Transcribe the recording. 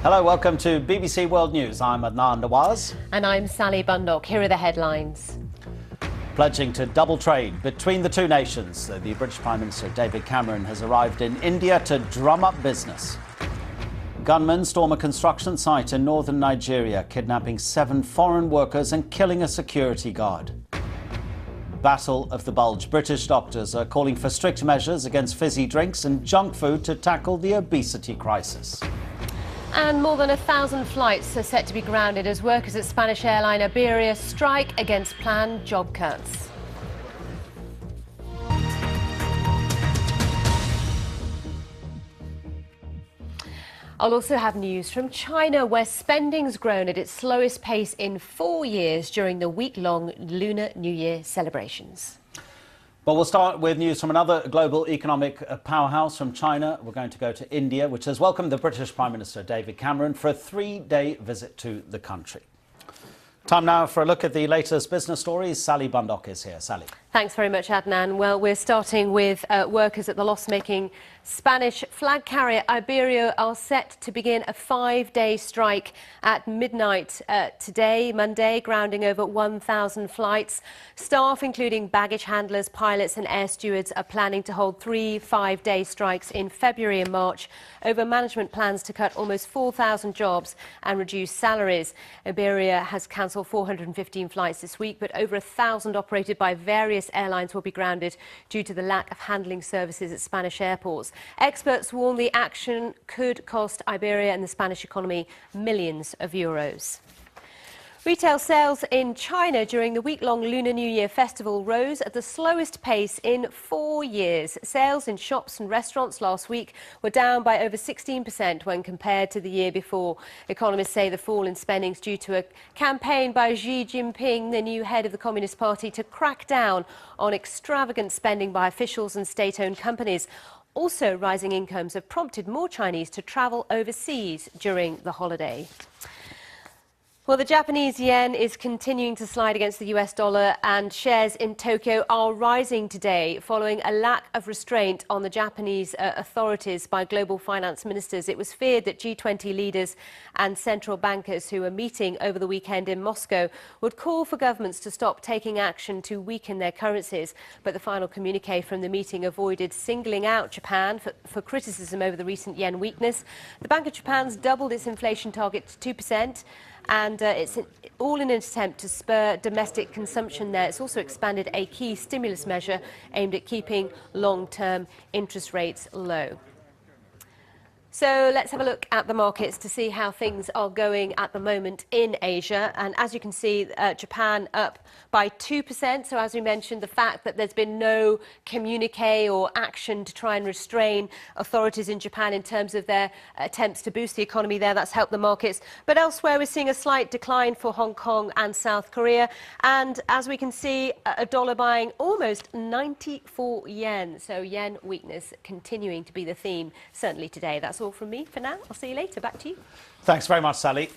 Hello, welcome to BBC World News. I'm Adnan Nawaz. And I'm Sally Bundock. Here are the headlines. Pledging to double trade between the two nations, the British Prime Minister David Cameron has arrived in India to drum up business. Gunmen storm a construction site in northern Nigeria, kidnapping 7 foreign workers and killing a security guard. Battle of the Bulge. British doctors are calling for strict measures against fizzy drinks and junk food to tackle the obesity crisis. And more than 1,000 flights are set to be grounded as workers at Spanish airline Iberia strike against planned job cuts. I'll also have news from China, where spending's grown at its slowest pace in 4 years during the week-long Lunar New Year celebrations. Well, we'll start with news from another global economic powerhouse. From China, we're going to go to India, which has welcomed the British Prime Minister David Cameron for a 3-day visit to the country. Time now for a look at the latest business stories. Sally Bundock is here. Sally. Thanks very much, Adnan. Well, we're starting with workers at the loss-making Spanish flag carrier Iberia are set to begin a 5-day strike at midnight today, Monday, grounding over 1,000 flights. Staff, including baggage handlers, pilots and air stewards, are planning to hold 3 5-day strikes in February and March over management plans to cut almost 4,000 jobs and reduce salaries. Iberia has cancelled 415 flights this week, but over 1,000 operated by various airlines will be grounded due to the lack of handling services at Spanish airports. Experts warn the action could cost Iberia and the Spanish economy millions of euros. Retail sales in China during the week-long Lunar New Year festival rose at the slowest pace in 4 years. Sales in shops and restaurants last week were down by over 16% when compared to the year before. Economists say the fall in spending is due to a campaign by Xi Jinping, the new head of the Communist Party, to crack down on extravagant spending by officials and state-owned companies. Also, rising incomes have prompted more Chinese to travel overseas during the holiday. Well, the Japanese yen is continuing to slide against the US dollar, and shares in Tokyo are rising today following a lack of restraint on the Japanese authorities by global finance ministers. It was feared that G20 leaders and central bankers who are meeting over the weekend in Moscow would call for governments to stop taking action to weaken their currencies. But the final communiqué from the meeting avoided singling out Japan for criticism over the recent yen weakness. The Bank of Japan's doubled its inflation target to 2%. And it's all in an attempt to spur domestic consumption there. It's also expanded a key stimulus measure aimed at keeping long-term interest rates low. So let's have a look at the markets to see how things are going at the moment in Asia. And as you can see, Japan up by 2%. So as we mentioned, the fact that there's been no communique or action to try and restrain authorities in Japan in terms of their attempts to boost the economy there, that's helped the markets. But elsewhere, we're seeing a slight decline for Hong Kong and South Korea. And as we can see, a dollar buying almost 94 yen. So yen weakness continuing to be the theme, certainly today. That's all from me for now. I'll see you later. Back to you. Thanks very much, Sally.